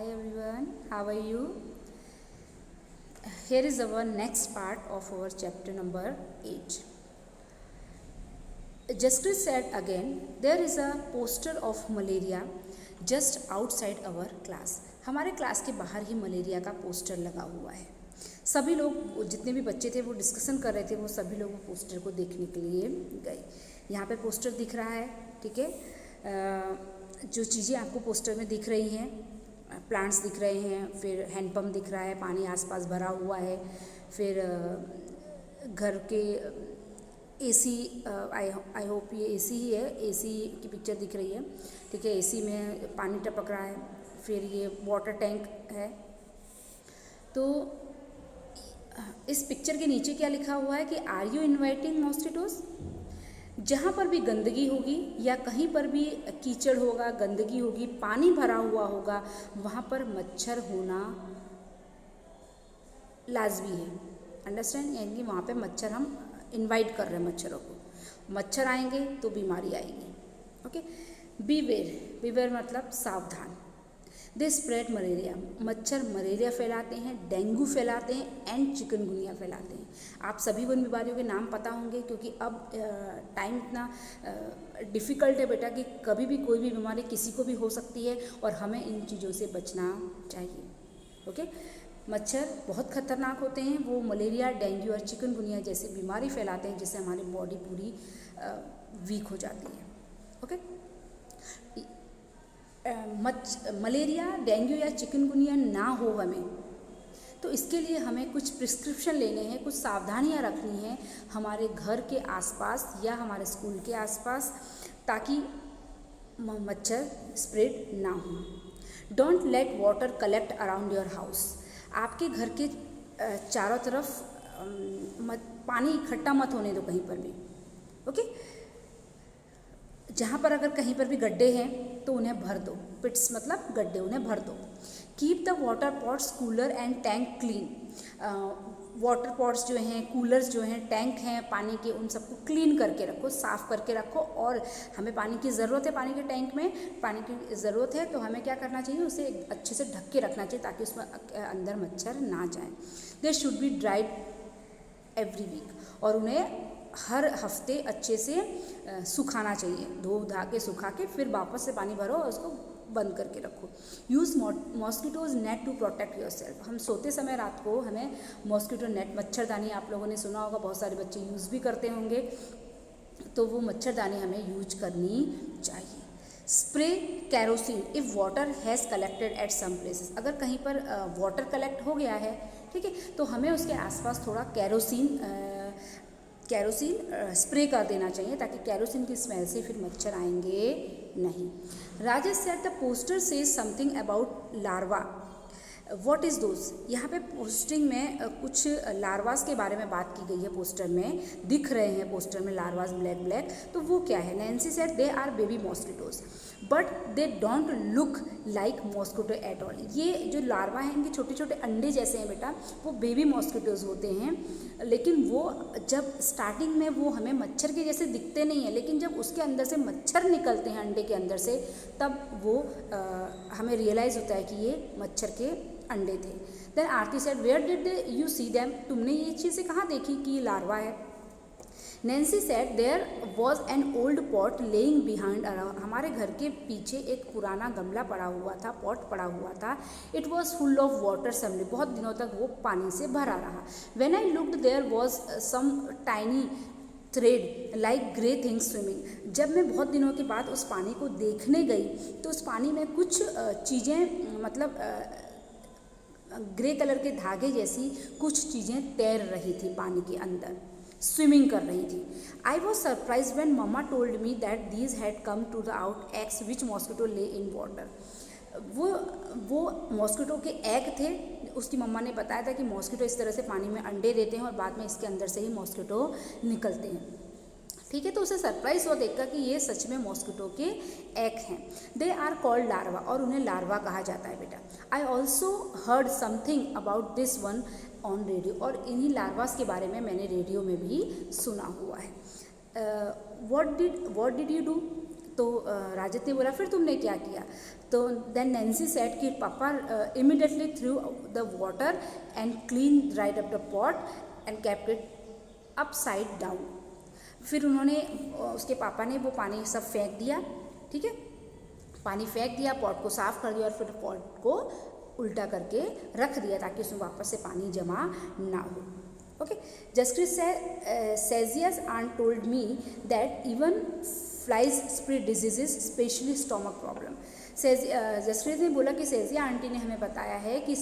Hi everyone, how are you? Here is our next part of our chapter number 8. Jaspreet said again, there is a poster of malaria just outside our class. हमारे class के बाहर ही malaria का poster लगा हुआ है. सभी लोग, जितने भी बच्चे थे वो डिस्कशन कर रहे थे, वो सभी लोग वो पोस्टर को देखने के लिए गए. यहाँ पे पोस्टर दिख रहा है, ठीक है. जो चीज़ें आपको पोस्टर में दिख रही हैं, प्लांट्स दिख रहे हैं, फिर हैंडपम्प दिख रहा है, पानी आसपास भरा हुआ है, फिर घर के एसी, आई होप ये एसी ही है, एसी की पिक्चर दिख रही है, ठीक है. एसी में पानी टपक रहा है, फिर ये वाटर टैंक है. तो इस पिक्चर के नीचे क्या लिखा हुआ है कि आर यू इन्वाइटिंग मॉस्किटोज. जहाँ पर भी गंदगी होगी या कहीं पर भी कीचड़ होगा, गंदगी होगी, पानी भरा हुआ होगा, वहाँ पर मच्छर होना लाजमी है. अंडरस्टैंड, यानी कि वहाँ पे मच्छर हम इनवाइट कर रहे हैं मच्छरों को. मच्छर आएंगे तो बीमारी आएगी. ओके. बीवेयर, बीवेयर मतलब सावधान. दे स्प्रेड मलेरिया, मच्छर मलेरिया फैलाते हैं, डेंगू फैलाते हैं एंड चिकनगुनिया फैलाते हैं. आप सभी को इन बीमारियों के नाम पता होंगे, क्योंकि अब टाइम इतना डिफ़िकल्ट है बेटा कि कभी भी कोई भी बीमारी किसी को भी हो सकती है और हमें इन चीज़ों से बचना चाहिए. ओके. मच्छर बहुत खतरनाक होते हैं. वो मलेरिया, डेंगू और चिकनगुनिया जैसी बीमारी फैलाते हैं, जिससे हमारी बॉडी पूरी वीक हो जाती है. ओके. मलेरिया, डेंगू या चिकनगुनिया ना हो हमें, तो इसके लिए हमें कुछ प्रिस्क्रिप्शन लेने हैं, कुछ सावधानियां रखनी हैं हमारे घर के आसपास या हमारे स्कूल के आसपास, ताकि मच्छर स्प्रेड ना हो. Don't let water collect around your house. आपके घर के चारों तरफ पानी इकट्ठा मत होने दो कहीं पर भी. ओके. जहाँ पर अगर कहीं पर भी गड्ढे हैं तो उन्हें भर दो. पिट्स मतलब गड्ढे, उन्हें भर दो. Keep the water pots, cooler and tank clean. Water pots जो हैं, कूलर्स जो हैं, टैंक हैं पानी के, उन सबको क्लीन करके रखो, साफ़ करके रखो. और हमें पानी की ज़रूरत है, पानी के टैंक में पानी की ज़रूरत है, तो हमें क्या करना चाहिए, उसे अच्छे से ढक के रखना चाहिए ताकि उसमें अंदर मच्छर ना जाए. They should be dried every week, और उन्हें हर हफ्ते अच्छे से सुखाना चाहिए. धो धा के सुखा के फिर वापस से पानी भरो और उसको बंद करके रखो. Use mosquitoes net to protect yourself. हम सोते समय रात को हमें मॉस्किटो नेट, मच्छरदानी, आप लोगों ने सुना होगा, बहुत सारे बच्चे यूज़ भी करते होंगे, तो वो मच्छरदानी हमें यूज करनी चाहिए. Spray kerosene if water has collected at some places. अगर कहीं पर वाटर कलेक्ट हो गया है, ठीक है, तो हमें उसके आसपास थोड़ा कैरोसिन स्प्रे कर देना चाहिए, ताकि कैरोसिन की स्मेल से फिर मच्छर आएंगे नहीं. Rajesh said the poster says something about larva. What is those. यहाँ पे पोस्टिंग में कुछ लार्वास के बारे में बात की गई है. पोस्टर में दिख रहे हैं, पोस्टर में लार्वास ब्लैक ब्लैक, तो वो क्या है. Nancy said they are baby mosquitoes but they don't look like mosquito at all. ये जो लार्वा हैं, इनके छोटे छोटे अंडे जैसे हैं बेटा, वो बेबी मॉस्किटोज होते हैं, लेकिन वो जब स्टार्टिंग में वो हमें मच्छर के जैसे दिखते नहीं हैं, लेकिन जब उसके अंदर से मच्छर निकलते हैं अंडे के अंदर से, तब वो हमें रियलाइज़ होता है कि ये मच्छर के अंडे थे. Then Aarti said where did you see them. तुमने ये चीज़ें कहाँ देखी कि ये लार्वा है. Nancy said there was an old pot laying behind around. हमारे घर के पीछे एक पुराना गमला पड़ा हुआ था, पॉट पड़ा हुआ था. It was full of water someday. बहुत दिनों तक वो पानी से भरा रहा. When I looked there was some tiny thread like grey things swimming. जब मैं बहुत दिनों के बाद उस पानी को देखने गई, तो उस पानी में कुछ चीज़ें, मतलब ग्रे कलर के धागे जैसी कुछ चीज़ें तैर रही थी पानी के अंदर, स्विमिंग कर रही थी. I was surprise when mama told me that these had come to the out eggs which mosquito lay in water. वो मॉस्किटो के एग थे. उसकी मम्मा ने बताया था कि मॉस्किटो इस तरह से पानी में अंडे देते हैं और बाद में इसके अंदर से ही मॉस्किटो निकलते हैं. ठीक है, तो उसे सरप्राइज हुआ देखकर कि ये सच में मॉस्किटो के एग हैं. दे आर कॉल्ड लार्वा, और उन्हें लार्वा कहा जाता है बेटा. I also heard something about this one on radio. और इन्हीं लार्वास के बारे में मैंने रेडियो में भी सुना हुआ है. What did you do. तो राजत ने बोला फिर तुमने क्या किया? तो देन नैन्सी सेड कि पापा immediately through the water and clean dried up the pot and kept it upside down. फिर उन्होंने उसके पापा ने वो पानी सब फेंक दिया, ठीक है, पानी फेंक दिया, पॉट को साफ कर दिया और फिर पॉट को उल्टा करके रख दिया ताकि उसमें वापस से पानी जमा ना हो। ओके, जसक्रित सेजिया's aunt told me that even flies spread diseases, especially stomach problem. जसक्रित ने बोला कि सेजिया आंटी ने हमें बताया है कि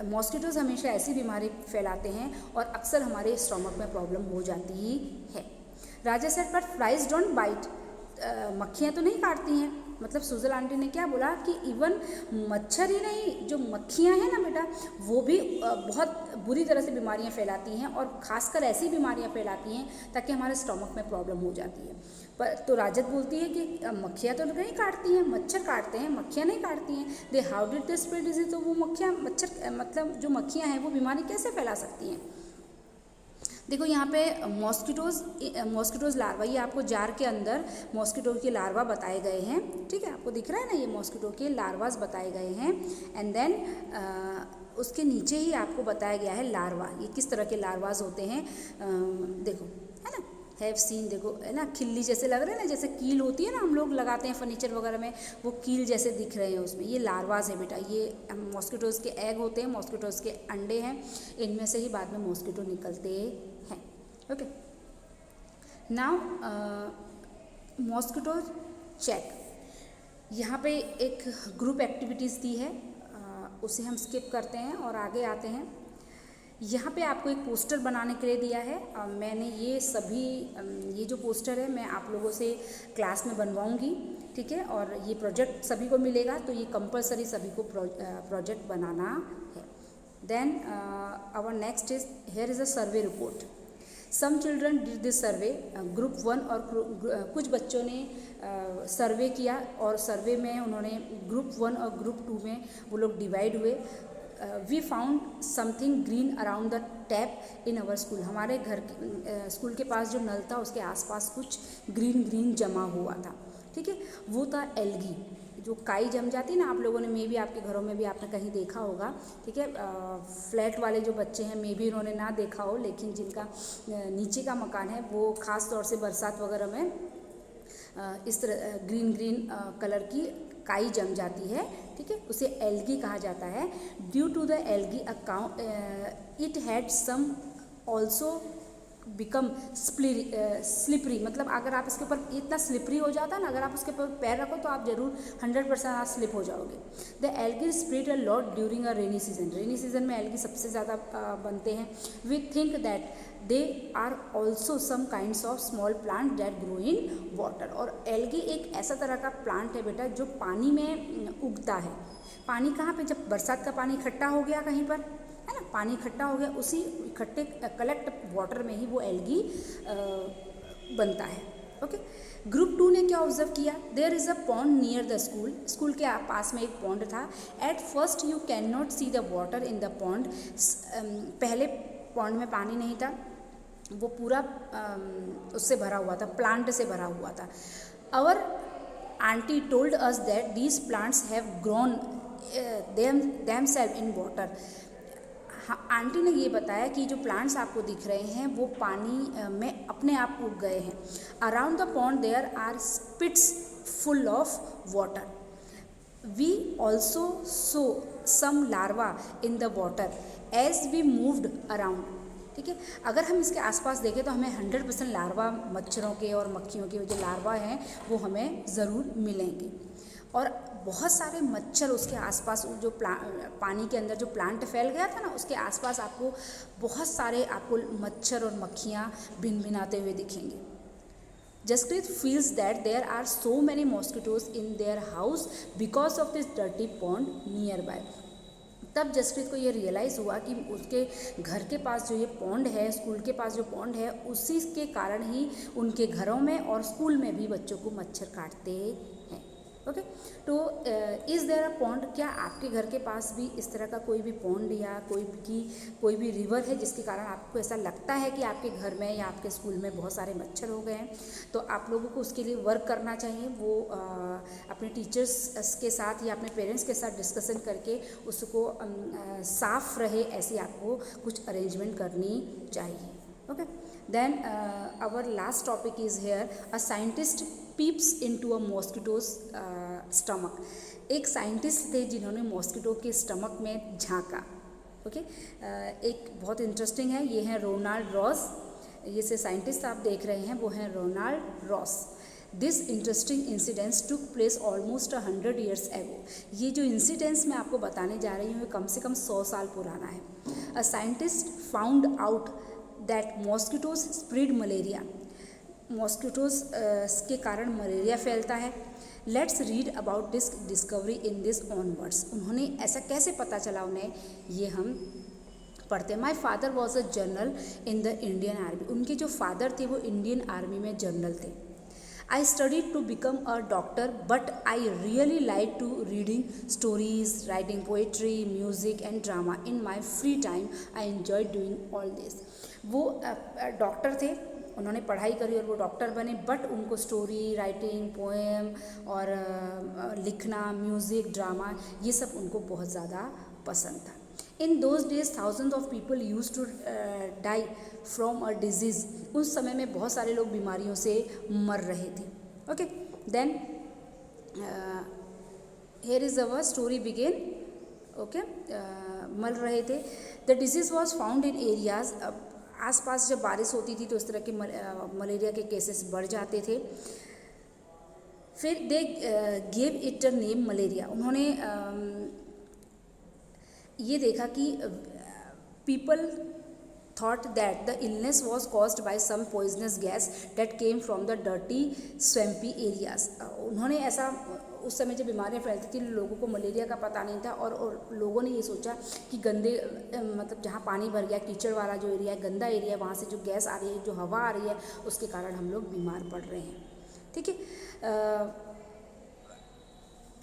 मॉस्किटोज़ हमेशा ऐसी बीमारी फैलाते हैं और अक्सर हमारे स्टोमक में प्रॉब्लम हो जाती ही है। Raja said but flies don't bite, मक्खियाँ तो नहीं काटती हैं। मतलब सुजल आंटी ने क्या बोला कि इवन मच्छर ही नहीं, जो मक्खियाँ हैं ना बेटा, वो भी बहुत बुरी तरह से बीमारियाँ फैलाती हैं और ख़ासकर ऐसी बीमारियाँ फैलाती हैं ताकि हमारे स्टोमक में प्रॉब्लम हो जाती है। पर तो राजत बोलती है कि मक्खियाँ तो नहीं काटती हैं, मच्छर काटते हैं, मक्खियाँ नहीं काटती हैं। They how did they spread disease, तो वो मक्खियाँ मच्छर मतलब जो मक्खियाँ हैं वो बीमारी कैसे फैला सकती हैं? देखो यहाँ पे मॉस्किटोज़ लार्वा, ये आपको जार के अंदर मॉस्किटो के लार्वा बताए गए हैं, ठीक है, आपको दिख रहा है ना, ये मॉस्किटो के लार्वास बताए गए हैं। एंड देन उसके नीचे ही आपको बताया गया है लार्वा, ये किस तरह के लार्वास होते हैं। देखो है ना, हैव सीन, देखो है ना, खिल्ली जैसे लग रहे हैं ना, जैसे कील होती है ना, हम लोग लगाते हैं फर्नीचर वगैरह में, वो कील जैसे दिख रहे हैं उसमें, ये लार्वास है बेटा। ये मॉस्किटोज़ के एग होते हैं, मॉस्किटोज़ के अंडे हैं, इनमें से ही बाद में मॉस्किटो निकलते हैं। ओके, नाउ मॉस्किटो चेक, यहाँ पे एक ग्रुप एक्टिविटीज़ दी है, उसे हम स्किप करते हैं और आगे आते हैं। यहाँ पे आपको एक पोस्टर बनाने के लिए दिया है। मैंने ये जो पोस्टर है मैं आप लोगों से क्लास में बनवाऊँगी, ठीक है, और ये प्रोजेक्ट सभी को मिलेगा, तो ये कंपलसरी सभी को प्रोजेक्ट बनाना है। Then our next is, here is a survey report. Some children did this survey, group 1 और कुछ बच्चों ने सर्वे किया और सर्वे में उन्होंने ग्रुप 1 और ग्रुप 2 में वो लोग डिवाइड हुए। We found something green around the tap in our school, हमारे घर स्कूल के पास जो नल था उसके आसपास कुछ ग्रीन जमा हुआ था, ठीक है, वो था एल्गी, जो काई जम जाती है ना, आप लोगों ने मे भी आपके घरों में भी आपने कहीं देखा होगा, ठीक है। फ्लैट वाले जो बच्चे हैं मे भी उन्होंने ना देखा हो, लेकिन जिनका नीचे का मकान है वो ख़ास तौर से बरसात वगैरह में इस तरह ग्रीन कलर की काई जम जाती है, ठीक है, उसे एल्गी कहा जाता है। Due to the algae account it had some also become slippery, मतलब अगर आप इसके ऊपर इतना स्लिपरी हो जाता है ना, अगर आप उसके ऊपर पैर रखो तो आप जरूर 100% आप स्लिप हो जाओगे। The algae spread a lot during a rainy season, rainy season में एल्गी सबसे ज़्यादा बनते हैं। We think that they are also some kinds of small plant that grow in water, और एल्गी एक ऐसा तरह का प्लांट है बेटा जो पानी में उगता है। पानी कहाँ पे, जब बरसात का पानी इकट्ठा हो गया कहीं पर, है ना, पानी इकट्ठा हो गया, उसी इकट्ठे कलेक्ट वाटर में ही वो एल्गी बनता है। ओके, ग्रुप 2 ने क्या ऑब्जर्व किया? There is a pond near the school, school के पास में एक पॉन्ड था। At first you can not see the water in the pond, पहले पॉन्ड में पानी नहीं था, वो पूरा उससे भरा हुआ था, प्लांट से भरा हुआ था। Our aunty told us that these plants have grown themself in water. हाँ, आंटी ने ये बताया कि जो प्लांट्स आपको दिख रहे हैं वो पानी में अपने आप उग गए हैं। Around the pond there are spits full of water. We also saw some larva in the water as we moved around, ठीक है। अगर हम इसके आसपास देखें तो हमें 100% लार्वा, मच्छरों के और मक्खियों के जो लार्वा हैं वो हमें ज़रूर मिलेंगे, और बहुत सारे मच्छर उसके आसपास, जो पानी के अंदर जो प्लांट फैल गया था ना, उसके आसपास आपको बहुत सारे आपको मच्छर और मक्खियाँ भिनभिनाते हुए दिखेंगे। Jaspreet feels that there are so many mosquitoes in their house because of this dirty pond near by. तब जसप्रीत को ये रियलाइज़ हुआ कि उसके घर के पास जो ये पॉन्ड है, स्कूल के पास जो पॉन्ड है, उसी के कारण ही उनके घरों में और स्कूल में भी बच्चों को मच्छर काटते हैं। ओके, तो इज़ देयर अ पॉन्ड, क्या आपके घर के पास भी इस तरह का कोई भी पॉन्ड या कोई भी रिवर है जिसके कारण आपको ऐसा लगता है कि आपके घर में या आपके स्कूल में बहुत सारे मच्छर हो गए हैं? तो आप लोगों को उसके लिए वर्क करना चाहिए। वो अपने टीचर्स के साथ या अपने पेरेंट्स के साथ डिस्कशन करके उसको साफ रहे ऐसी आपको कुछ अरेंजमेंट करनी चाहिए। Okay, then our last topic is here, a scientist peeps into a mosquitoes stomach. एक साइंटिस्ट थे जिन्होंने मॉस्किटो के स्टमक में झांका। ओके, एक बहुत इंटरेस्टिंग है, ये है रोनाल्ड रॉस। ये से साइंटिस्ट आप देख रहे हैं वो हैं Ronald Ross. This interesting incidents took place almost 100 years एगो। ये जो इंसिडेंट्स मैं आपको बताने जा रही हूँ कम से कम 100 साल पुराना है। A scientist found out that mosquitoes spread malaria. Mosquitoes के कारण मलेरिया फैलता है। Let's read about this discovery in this own words. उन्होंने ऐसा कैसे पता चला उन्हें, ये हम पढ़ते हैं। My father was a general in the Indian army. उनके जो फादर थे वो इंडियन आर्मी में जनरल थे। I studied to become a doctor but I really like to reading stories, writing poetry, music and drama. In my free time I enjoy doing all this. वो doctor थे, उन्होंने पढ़ाई करी और वो doctor बने, बट उनको स्टोरी, राइटिंग, पोएम और लिखना, म्यूज़िक, ड्रामा, ये सब उनको बहुत ज़्यादा पसंद था। In those days thousand of people use to die from a disease. उस समय में बहुत सारे लोग बीमारियों से मर रहे थे। Okay, then here is our story begin. Okay, मर रहे थे। The disease was found in areas. आसपास जब बारिश होती थी तो इस तरह के मलेरिया के केसेस बढ़ जाते थे। फिर they gave it a name malaria. उन्होंने ये देखा कि people thought that the illness was caused by some poisonous gas that came from the dirty swampy areas. उन्होंने ऐसा, उस समय जब बीमारियाँ फैलती थी लोगों को मलेरिया का पता नहीं था और लोगों ने ये सोचा कि गंदे मतलब जहाँ पानी भर गया, कीचड़ वाला जो एरिया है, गंदा एरिया है, वहाँ से जो गैस आ रही है, जो हवा आ रही है, उसके कारण हम लोग बीमार पड़ रहे हैं। ठीक है,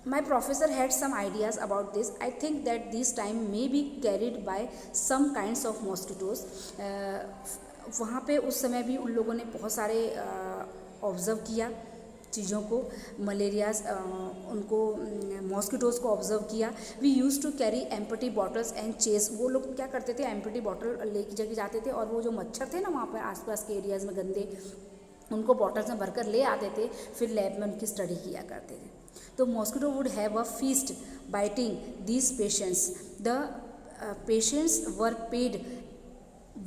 My professor had some ideas about this. I think that this time may be carried by some kinds of mosquitoes. वहाँ पे उस समय भी उन लोगों ने बहुत सारे ऑब्ज़र्व किया चीज़ों को, मलेरियाज, उनको मॉस्किटोज़ को ऑब्ज़र्व किया। We use to carry empty bottles and chase. वो लोग क्या करते थे, एम्पटी बॉटल लेके जगह जाते थे और वो जो मच्छर थे ना वहाँ पर आसपास के एरियाज़ में गंदे, उनको बॉटल्स में भरकर ले आते थे, फिर लैब में उनकी स्टडी किया करते थे। तो mosquito would have a feast biting these patients. The patients were paid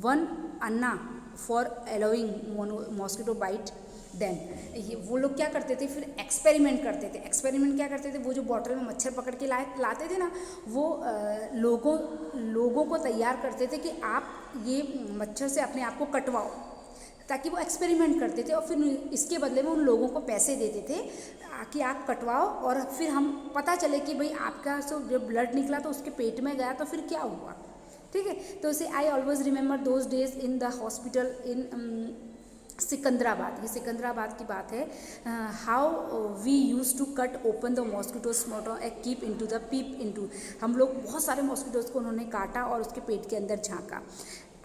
1 anna for allowing mosquito bite then. ये वो लोग क्या करते थे, फिर एक्सपेरिमेंट करते थे। एक्सपेरिमेंट क्या करते थे, वो जो बॉटल में मच्छर पकड़ के लाते थे ना, वो लोगों को तैयार करते थे कि आप ये मच्छर से अपने आप को कटवाओ, ताकि वो एक्सपेरिमेंट करते थे और फिर इसके बदले में उन लोगों को पैसे देते थे कि आप कटवाओ और फिर हम पता चले कि भाई आपका जब ब्लड निकला तो उसके पेट में गया तो फिर क्या हुआ। ठीक है, तो इसे I always remember those days in the hospital in Secunderabad. ये सिकंदराबाद की बात है। How we use to cut open the mosquitoes motto a keep into the peep into. हम लोग बहुत सारे मॉस्किटोज को उन्होंने काटा और उसके पेट के अंदर झांका।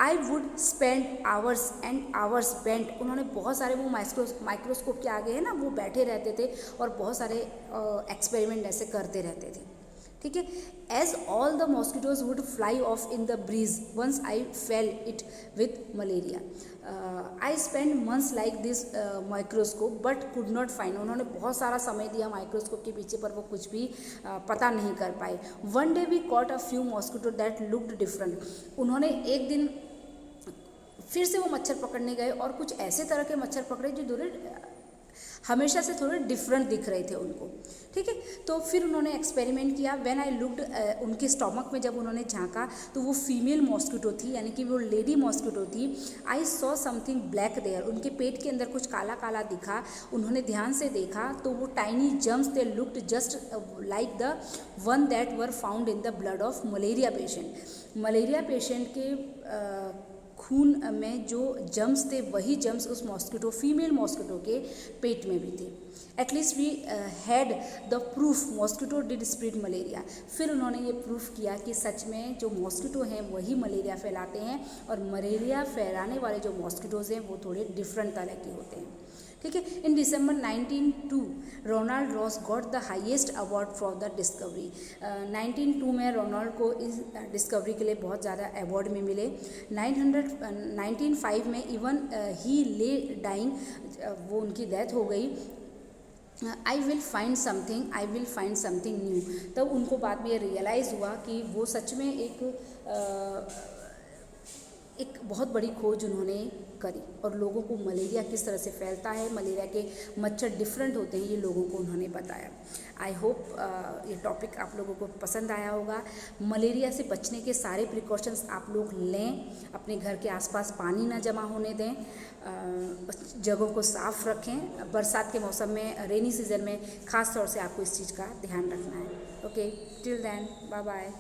I would spend hours and hours bent. उन्होंने बहुत सारे वो माइक्रोस्कोप के आगे है ना, वो बैठे रहते थे और बहुत सारे एक्सपेरिमेंट ऐसे करते रहते थे। ठीक है, as all the mosquitoes would fly off in the breeze once I fell it with malaria. I spend months like this microscope but could not find. उन्होंने बहुत सारा समय दिया माइक्रोस्कोप के पीछे पर वो कुछ भी पता नहीं कर पाए। One day we caught a few mosquito that looked different. उन्होंने एक दिन फिर से वो मच्छर पकड़ने गए और कुछ ऐसे तरह के मच्छर पकड़े जो हमेशा से थोड़े डिफरेंट दिख रहे थे उनको। ठीक है, तो फिर उन्होंने एक्सपेरिमेंट किया। व्हेन आई लुक्ड, उनके स्टमक में जब उन्होंने झांका तो वो फीमेल मॉस्किटो थी, यानी कि वो लेडी मॉस्किटो थी। I saw something black there. उनके पेट के अंदर कुछ काला काला दिखा। उन्होंने ध्यान से देखा तो वो tiny germs they looked just like the one that were found in the blood of malaria patient. Malaria patient के खून में जो जम्स थे वही जम्स उस मॉस्किटो फीमेल मॉस्किटो के पेट में भी थे। At least we had the proof mosquito did spread malaria. फिर उन्होंने ये प्रूफ किया कि सच में जो मॉस्किटो हैं वही मलेरिया फैलाते हैं और मलेरिया फैलाने वाले जो मॉस्किटोज़ हैं वो थोड़े डिफरेंट तरह के होते हैं। ठीक है। In December 1902 Ronald Ross got the highest award for the discovery. 1902 में रोनाल्ड को इस डिस्कवरी के लिए बहुत ज़्यादा अवार्ड में मिले। 1905 में इवन ही ले डाइंग, वो उनकी डेथ हो गई। I will find something new. तब उनको बाद में ये रियलाइज़ हुआ कि वो सच में एक बहुत बड़ी खोज उन्होंने करी और लोगों को मलेरिया किस तरह से फैलता है, मलेरिया के मच्छर डिफरेंट होते हैं, ये लोगों को उन्होंने बताया। आई होप ये टॉपिक आप लोगों को पसंद आया होगा। मलेरिया से बचने के सारे प्रिकॉशंस आप लोग लें, अपने घर के आसपास पानी ना जमा होने दें, जगहों को साफ रखें। बरसात के मौसम में, रेनी सीजन में ख़ास तौर से आपको इस चीज़ का ध्यान रखना है। Okay, till then, bye bye.